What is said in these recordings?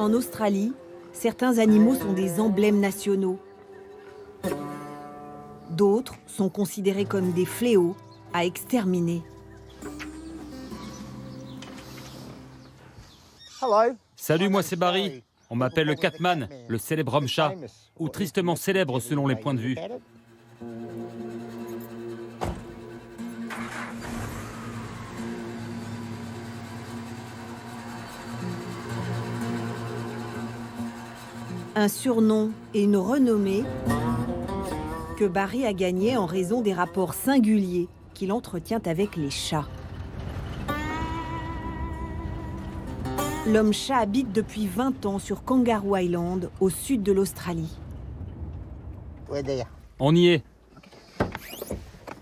En Australie, certains animaux sont des emblèmes nationaux. D'autres sont considérés comme des fléaux à exterminer. Salut, moi c'est Barry. On m'appelle le Catman, le célèbre homme-chat, ou tristement célèbre selon les points de vue. Un surnom et une renommée que Barry a gagné en raison des rapports singuliers qu'il entretient avec les chats. L'homme-chat habite depuis 20 ans sur Kangaroo Island, au sud de l'Australie. On y est.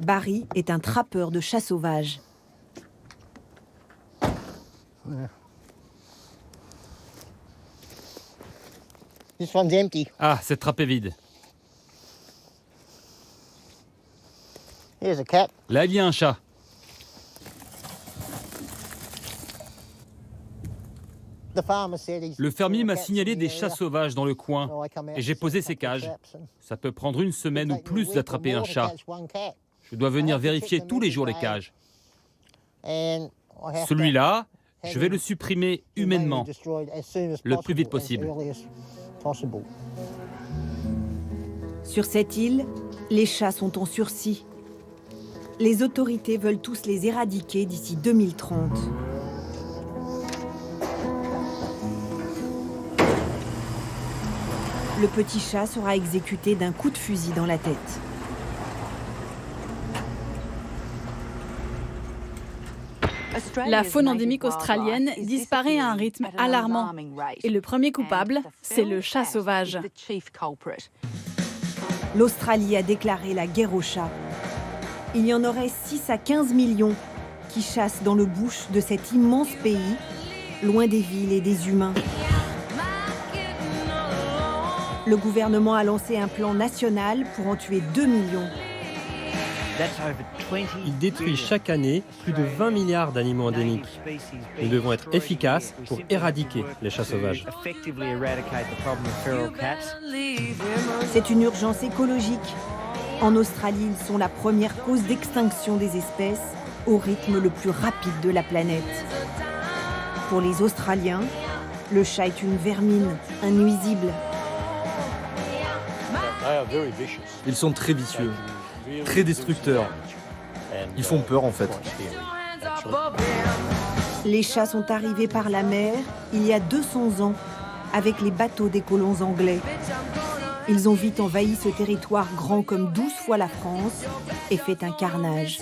Barry est un trappeur de chats sauvages. Ah, cette trappe est vide. Là, il y a un chat. Le fermier m'a signalé des chats sauvages dans le coin et j'ai posé ces cages. Ça peut prendre une semaine ou plus d'attraper un chat. Je dois venir vérifier tous les jours les cages. Celui-là, je vais le supprimer humainement, le plus vite possible. Sur cette île, les chats sont en sursis. Les autorités veulent tous les éradiquer d'ici 2030. Le petit chat sera exécuté d'un coup de fusil dans la tête. La faune endémique australienne disparaît à un rythme alarmant. Et le premier coupable, c'est le chat sauvage. L'Australie a déclaré la guerre aux chats. Il y en aurait 6 à 15 millions qui chassent dans le bush de cet immense pays, loin des villes et des humains. Le gouvernement a lancé un plan national pour en tuer 2 millions. Il détruit chaque année plus de 20 milliards d'animaux endémiques. Nous devons être efficaces pour éradiquer les chats sauvages. C'est une urgence écologique. En Australie, ils sont la première cause d'extinction des espèces au rythme le plus rapide de la planète. Pour les Australiens, le chat est une vermine, un nuisible. Ils sont très vicieux, très destructeurs. Ils font peur en fait. Les chats sont arrivés par la mer il y a 200 ans avec les bateaux des colons anglais. Ils ont vite envahi ce territoire grand comme 12 fois la France et fait un carnage.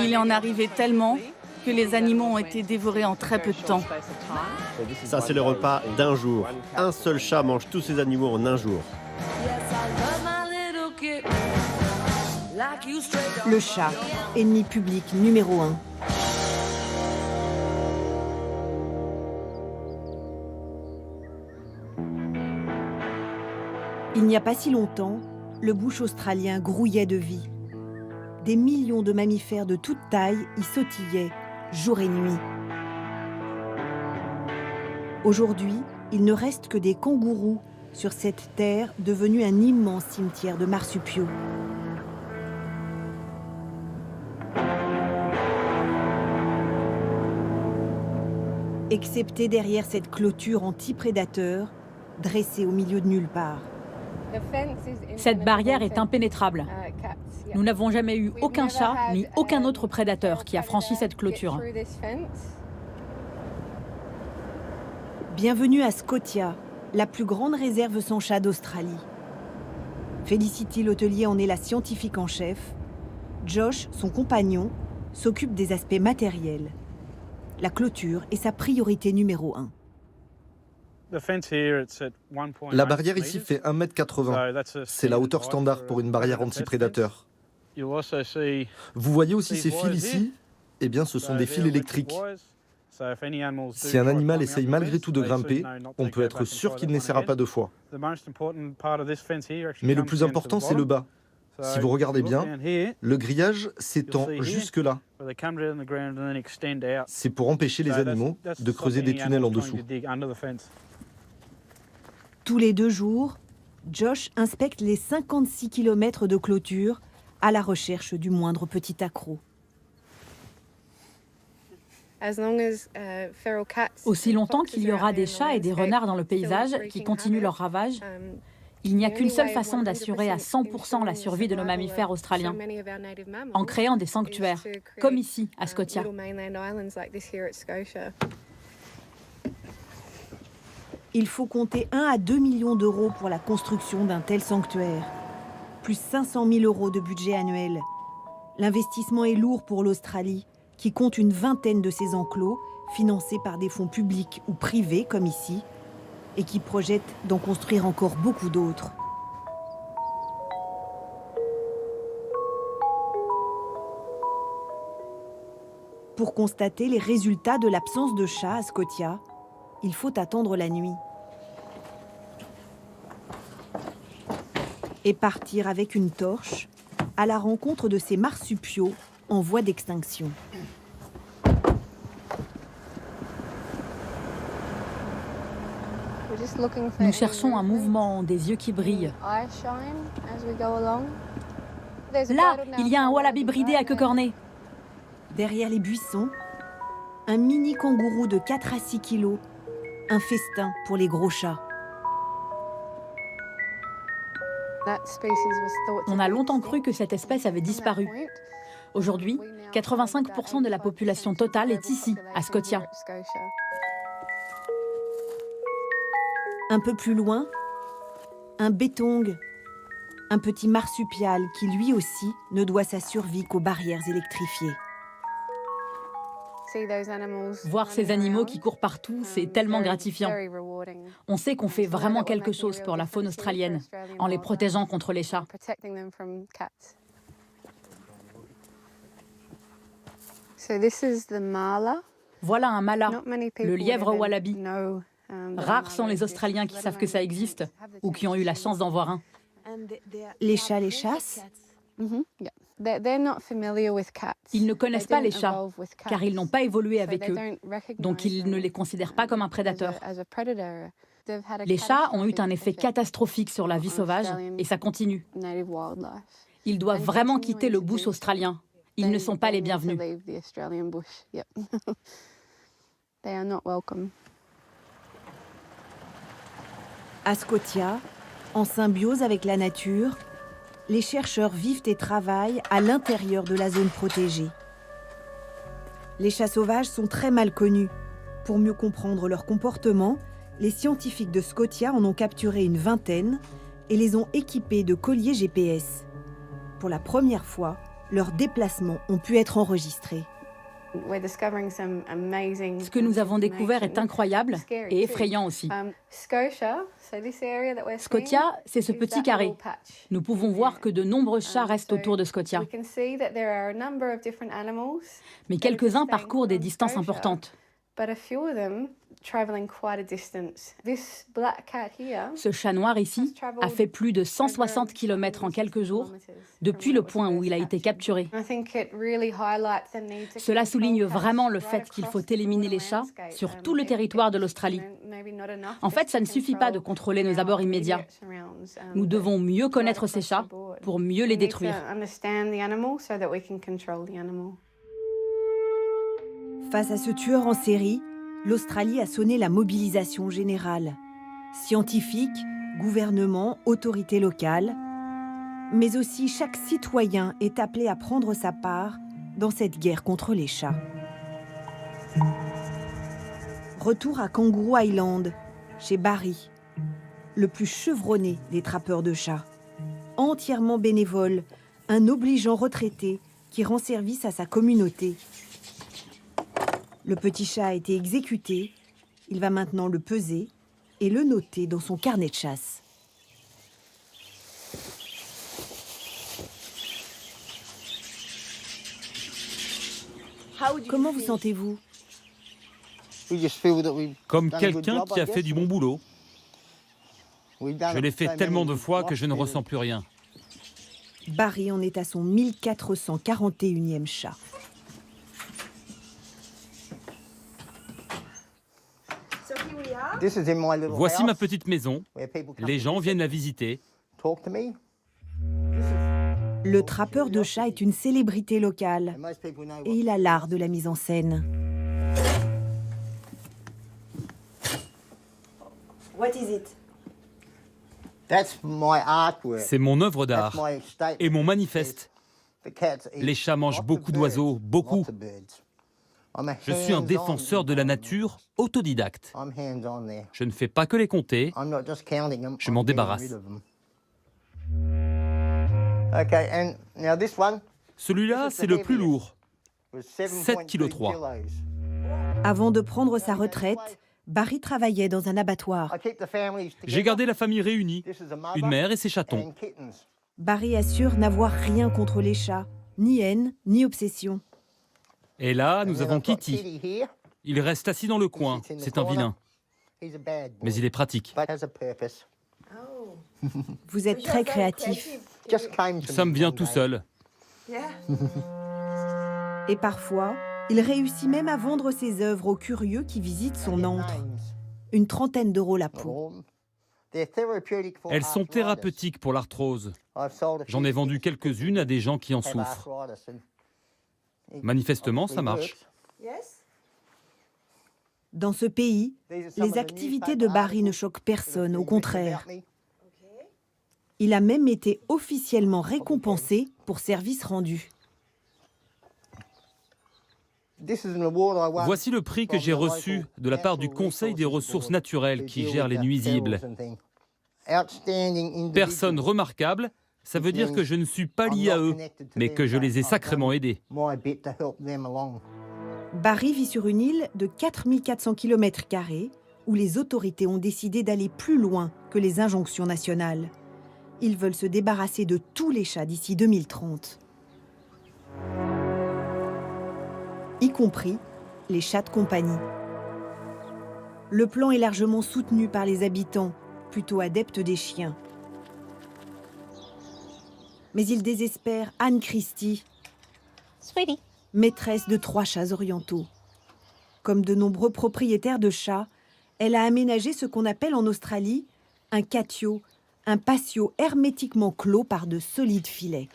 Il en arrivait tellement que les animaux ont été dévorés en très peu de temps. Ça, c'est le repas d'un jour. Un seul chat mange tous ces animaux en un jour. Le chat, ennemi public numéro 1. Il n'y a pas si longtemps, le bush australien grouillait de vie. Des millions de mammifères de toute taille y sautillaient, jour et nuit. Aujourd'hui, il ne reste que des kangourous sur cette terre devenue un immense cimetière de marsupiaux. Excepté derrière cette clôture anti-prédateur, dressée au milieu de nulle part. Cette barrière est impénétrable. Nous n'avons jamais eu aucun chat ni aucun autre prédateur qui a franchi cette clôture. Bienvenue à Scotia, la plus grande réserve sans chat d'Australie. Felicity Letellier en est la scientifique en chef. Josh, son compagnon, s'occupe des aspects matériels. La clôture est sa priorité numéro 1. La barrière ici fait 1,80 m. C'est la hauteur standard pour une barrière anti-prédateur. Vous voyez aussi ces fils ici? Eh bien, ce sont des fils électriques. Si un animal essaye malgré tout de grimper, on peut être sûr qu'il n'essaiera pas 2 fois. Mais le plus important, c'est le bas. Si vous regardez bien, le grillage s'étend jusque-là. C'est pour empêcher les animaux de creuser des tunnels en dessous. Tous les 2 jours, Josh inspecte les 56 km de clôture à la recherche du moindre petit accroc. Aussi longtemps qu'il y aura des chats et des renards dans le paysage qui continuent leur ravage, il n'y a qu'une seule façon d'assurer à 100% la survie de nos mammifères australiens, en créant des sanctuaires, comme ici, à Scotia. Il faut compter 1 à 2 millions d'euros pour la construction d'un tel sanctuaire, plus 500 000 euros de budget annuel. L'investissement est lourd pour l'Australie, qui compte une vingtaine de ces enclos, financés par des fonds publics ou privés, comme ici, et qui projette d'en construire encore beaucoup d'autres. Pour constater les résultats de l'absence de chats à Scotia, il faut attendre la nuit. Et partir avec une torche à la rencontre de ces marsupiaux en voie d'extinction. Nous cherchons un mouvement, des yeux qui brillent. Là, il y a un wallaby bridé à queue cornée. Derrière les buissons, un mini kangourou de 4 à 6 kilos, un festin pour les gros chats. On a longtemps cru que cette espèce avait disparu. Aujourd'hui, 85% de la population totale est ici, à Scotia. Un peu plus loin, un bétong, un petit marsupial qui lui aussi ne doit sa survie qu'aux barrières électrifiées. Voir ces animaux qui courent partout, c'est tellement gratifiant. On sait qu'on fait vraiment quelque chose pour la faune australienne, en les protégeant contre les chats. Voilà un mala, le lièvre wallaby. Rares sont les Australiens qui savent que ça existe ou qui ont eu la chance d'en voir un. Les chats les chassent ? Ils ne connaissent pas les chats, car ils n'ont pas évolué avec eux, donc ils ne les considèrent pas comme un prédateur. Les chats ont eu un effet catastrophique sur la vie sauvage, et ça continue. Ils doivent vraiment quitter le bush australien. Ils ne sont pas les bienvenus. À Scotia, en symbiose avec la nature, les chercheurs vivent et travaillent à l'intérieur de la zone protégée. Les chats sauvages sont très mal connus. Pour mieux comprendre leur comportement, les scientifiques de Scotia en ont capturé une vingtaine et les ont équipés de colliers GPS. Pour la première fois, leurs déplacements ont pu être enregistrés. Ce que nous avons découvert est incroyable et effrayant aussi. Scotia, c'est ce petit carré. Nous pouvons voir que de nombreux chats restent autour de Scotia. Mais quelques-uns parcourent des distances importantes. Ce chat noir ici a fait plus de 160 km en quelques jours depuis le point où il a été capturé. Cela souligne vraiment le fait qu'il faut éliminer les chats sur tout le territoire de l'Australie. En fait, ça ne suffit pas de contrôler nos abords immédiats. Nous devons mieux connaître ces chats pour mieux les détruire. Face à ce tueur en série, l'Australie a sonné la mobilisation générale. Scientifiques, gouvernements, autorités locales, mais aussi chaque citoyen est appelé à prendre sa part dans cette guerre contre les chats. Retour à Kangaroo Island, chez Barry, le plus chevronné des trappeurs de chats. Entièrement bénévole, un obligeant retraité qui rend service à sa communauté. Le petit chat a été exécuté, il va maintenant le peser et le noter dans son carnet de chasse. Comment vous sentez-vous ? Comme quelqu'un qui a fait du bon boulot. Je l'ai fait tellement de fois que je ne ressens plus rien. Barry en est à son 1441e chat. Voici ma petite maison. Les gens viennent la visiter. Le trappeur de chats est une célébrité locale et il a l'art de la mise en scène. What is it? C'est mon œuvre d'art et mon manifeste. Les chats mangent beaucoup d'oiseaux, beaucoup. Je suis un défenseur de la nature autodidacte. Je ne fais pas que les compter, je m'en débarrasse. Celui-là, c'est le plus lourd, 7,3 kg. Avant de prendre sa retraite, Barry travaillait dans un abattoir. J'ai gardé la famille réunie, une mère et ses chatons. Barry assure n'avoir rien contre les chats, ni haine, ni obsession. Et là, nous avons Kitty. Il reste assis dans le coin, c'est un vilain. Mais il est pratique. Vous êtes très créatif. Ça me vient tout seul. Et parfois, il réussit même à vendre ses œuvres aux curieux qui visitent son antre. Une trentaine d'euros la peau. Elles sont thérapeutiques pour l'arthrose. J'en ai vendu quelques-unes à des gens qui en souffrent. Manifestement, ça marche. Dans ce pays, les activités de Barry ne choquent personne, au contraire. Il a même été officiellement récompensé pour services rendus. Voici le prix que j'ai reçu de la part du Conseil des ressources naturelles qui gère les nuisibles. Personne remarquable, ça veut dire que je ne suis pas lié à eux, mais que je les ai sacrément aidés. Barry vit sur une île de 4400 km² où les autorités ont décidé d'aller plus loin que les injonctions nationales. Ils veulent se débarrasser de tous les chats d'ici 2030. Y compris les chats de compagnie. Le plan est largement soutenu par les habitants, plutôt adeptes des chiens. Mais il désespère Anne Christie, maîtresse de 3 chats orientaux. Comme de nombreux propriétaires de chats, elle a aménagé ce qu'on appelle en Australie un catio, un patio hermétiquement clos par de solides filets.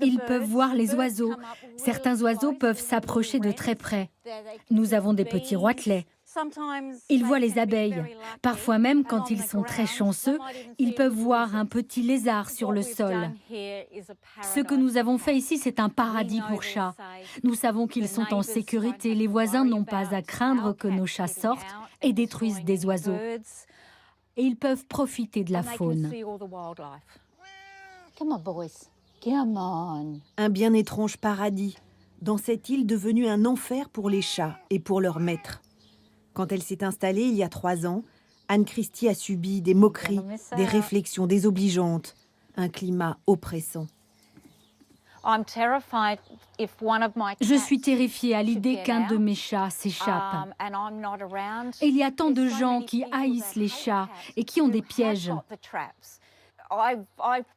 Ils peuvent voir les oiseaux. Certains oiseaux peuvent s'approcher de très près. Nous avons des petits roitelets. Ils voient les abeilles. Parfois même, quand ils sont très chanceux, ils peuvent voir un petit lézard sur le sol. Ce que nous avons fait ici, c'est un paradis pour chats. Nous savons qu'ils sont en sécurité. Les voisins n'ont pas à craindre que nos chats sortent et détruisent des oiseaux. Et ils peuvent profiter de la faune. Un bien étrange paradis, dans cette île devenue un enfer pour les chats et pour leurs maîtres. Quand elle s'est installée il y a 3 ans, Anne Christie a subi des moqueries, des réflexions désobligeantes, un climat oppressant. Je suis terrifiée à l'idée qu'un de mes chats s'échappe. Et il y a tant de gens qui haïssent les chats et qui ont des pièges.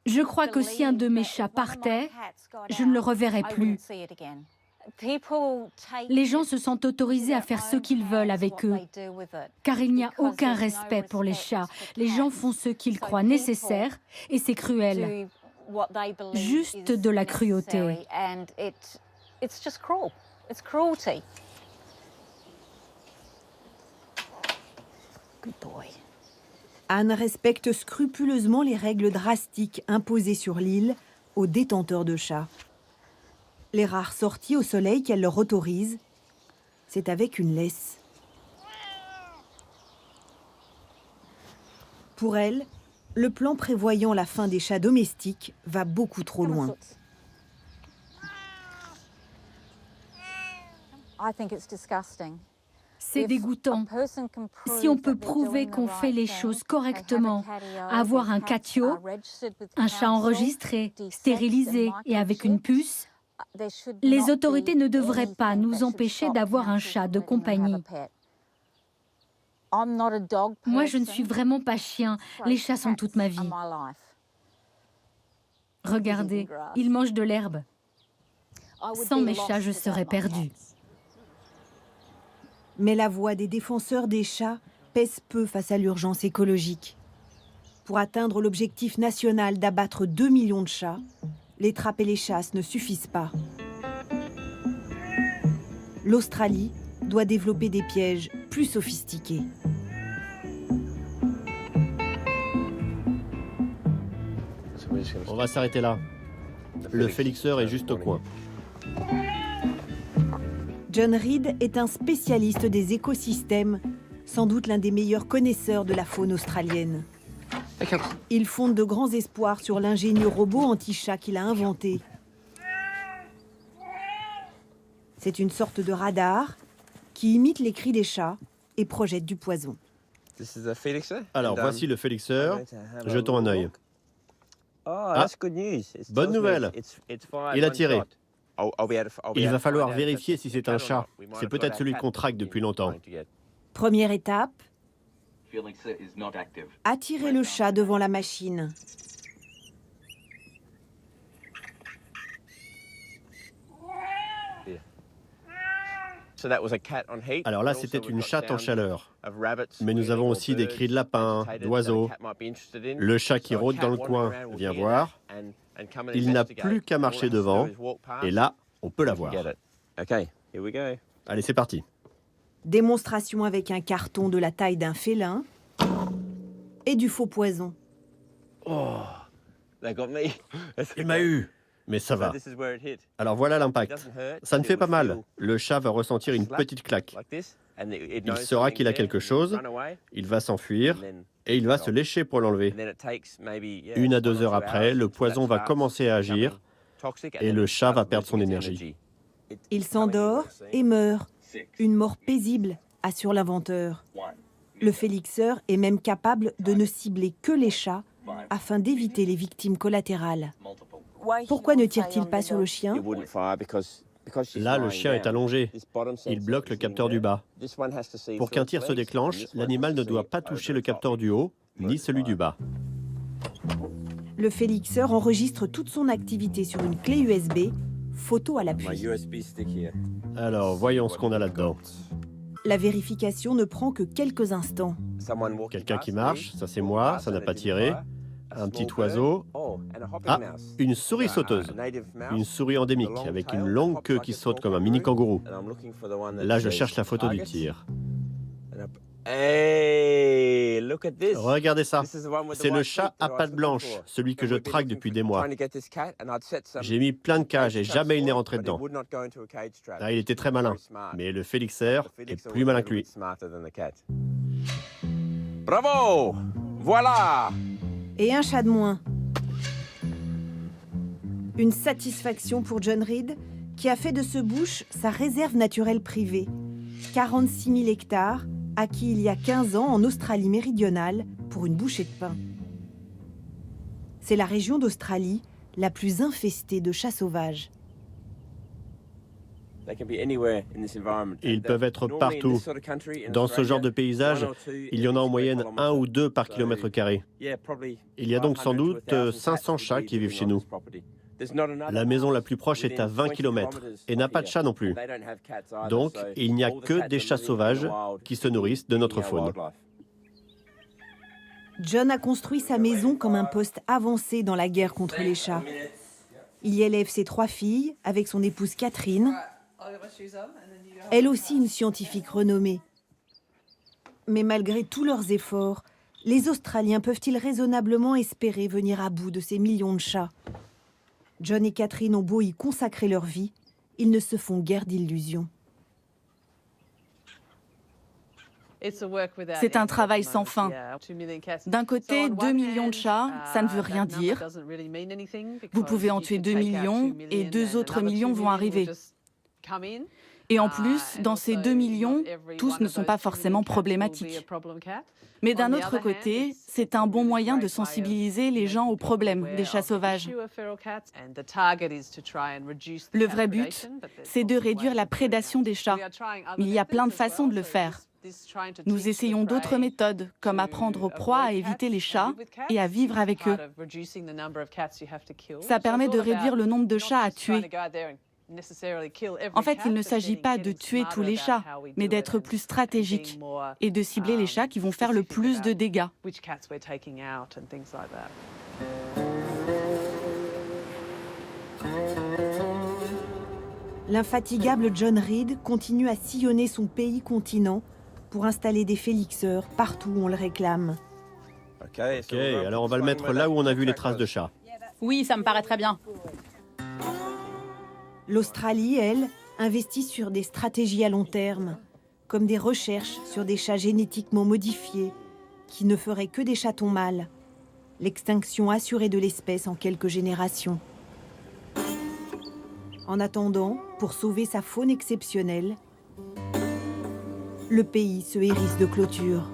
Je crois que si un de mes chats partait, je ne le reverrai plus. Les gens se sentent autorisés à faire ce qu'ils veulent avec eux, car il n'y a aucun respect pour les chats. Les gens font ce qu'ils croient nécessaire et c'est cruel. Juste de la cruauté. Anne respecte scrupuleusement les règles drastiques imposées sur l'île aux détenteurs de chats. Les rares sorties au soleil qu'elle leur autorise, c'est avec une laisse. Pour elle, le plan prévoyant la fin des chats domestiques va beaucoup trop loin. C'est dégoûtant. Si on peut prouver qu'on fait les choses correctement, avoir un catio, un chat enregistré, stérilisé et avec une puce, les autorités ne devraient pas nous empêcher d'avoir un chat de compagnie. Moi, je ne suis vraiment pas chien. Les chats sont toute ma vie. Regardez, ils mangent de l'herbe. Sans mes chats, je serais perdue. Mais la voix des défenseurs des chats pèse peu face à l'urgence écologique. Pour atteindre l'objectif national d'abattre 2 millions de chats, les trappes et les chasses ne suffisent pas. L'Australie doit développer des pièges plus sophistiqués. On va s'arrêter là. Le félixeur est juste au coin. John Reed est un spécialiste des écosystèmes, sans doute l'un des meilleurs connaisseurs de la faune australienne. Il fonde de grands espoirs sur l'ingénieux robot anti-chat qu'il a inventé. C'est une sorte de radar qui imite les cris des chats et projette du poison. Alors, voici le félixeur. Jetons un œil. Ah, bonne nouvelle. Il a tiré. Il va falloir vérifier si c'est un chat. C'est peut-être celui qu'on traque depuis longtemps. Première étape, attirer le chat devant la machine. Alors là, c'était une chatte en chaleur. Mais nous avons aussi des cris de lapins, d'oiseaux. Le chat qui rôde dans le coin vient voir. Il n'a plus qu'à marcher devant. Et là, on peut la voir. Allez, c'est parti. Démonstration avec un carton de la taille d'un félin et du faux poison. Il m'a eu. Mais ça va. Alors voilà l'impact. Ça ne fait pas mal. Le chat va ressentir une petite claque. Il saura qu'il a quelque chose, il va s'enfuir et il va se lécher pour l'enlever. 1 à 2 heures après, le poison va commencer à agir et le chat va perdre son énergie. Il s'endort et meurt. Une mort paisible, assure l'inventeur. Le félixeur est même capable de ne cibler que les chats afin d'éviter les victimes collatérales. Pourquoi ne tire-t-il pas sur le chien? Là, le chien est allongé. Il bloque le capteur du bas. Pour qu'un tir se déclenche, l'animal ne doit pas toucher le capteur du haut, ni celui du bas. Le félixeur enregistre toute son activité sur une clé USB, photo à l'appui. Alors, voyons ce qu'on a là-dedans. La vérification ne prend que quelques instants. Quelqu'un qui marche, ça c'est moi, ça n'a pas tiré. Un petit oiseau. Ah, une souris sauteuse. Une souris endémique, avec une longue queue qui saute comme un mini kangourou. Là, je cherche la photo du tir. Regardez ça. C'est le chat à pattes blanches, celui que je traque depuis des mois. J'ai mis plein de cages et jamais il n'est rentré dedans. Ah, il était très malin, mais le félixeur est plus malin que lui. Bravo! Voilà! Et un chat de moins. Une satisfaction pour John Reed, qui a fait de ce bush sa réserve naturelle privée. 46 000 hectares, acquis il y a 15 ans en Australie méridionale pour une bouchée de pain. C'est la région d'Australie la plus infestée de chats sauvages. Ils peuvent être partout. Dans ce genre de paysage, il y en a en moyenne 1 ou 2 par kilomètre carré. Il y a donc sans doute 500 chats qui vivent chez nous. La maison la plus proche est à 20 km et n'a pas de chat non plus. Donc, il n'y a que des chats sauvages qui se nourrissent de notre faune. John a construit sa maison comme un poste avancé dans la guerre contre les chats. Il y élève ses 3 filles avec son épouse Catherine, elle aussi une scientifique renommée. Mais malgré tous leurs efforts, les Australiens peuvent-ils raisonnablement espérer venir à bout de ces millions de chats? John et Catherine ont beau y consacrer leur vie, ils ne se font guère d'illusions. C'est un travail sans fin. D'un côté, 2 millions de chats, ça ne veut rien dire. Vous pouvez en tuer 2 millions et 2 autres millions vont arriver. Et en plus, dans ces 2 millions, tous ne sont pas forcément problématiques. Mais d'un autre côté, c'est un bon moyen de sensibiliser les gens aux problèmes des chats sauvages. Le vrai but, c'est de réduire la prédation des chats. Il y a plein de façons de le faire. Nous essayons d'autres méthodes, comme apprendre aux proies à éviter les chats et à vivre avec eux. Ça permet de réduire le nombre de chats à tuer. En fait, il ne s'agit pas de tuer tous les chats, mais d'être plus stratégique et de cibler les chats qui vont faire le plus de dégâts. L'infatigable John Reed continue à sillonner son pays-continent pour installer des félixeurs partout où on le réclame. Ok, alors on va le mettre là où on a vu les traces de chats. Oui, ça me paraît très bien. L'Australie, elle, investit sur des stratégies à long terme, comme des recherches sur des chats génétiquement modifiés, qui ne feraient que des chatons mâles. L'extinction assurée de l'espèce en quelques générations. En attendant, pour sauver sa faune exceptionnelle, le pays se hérisse de clôtures.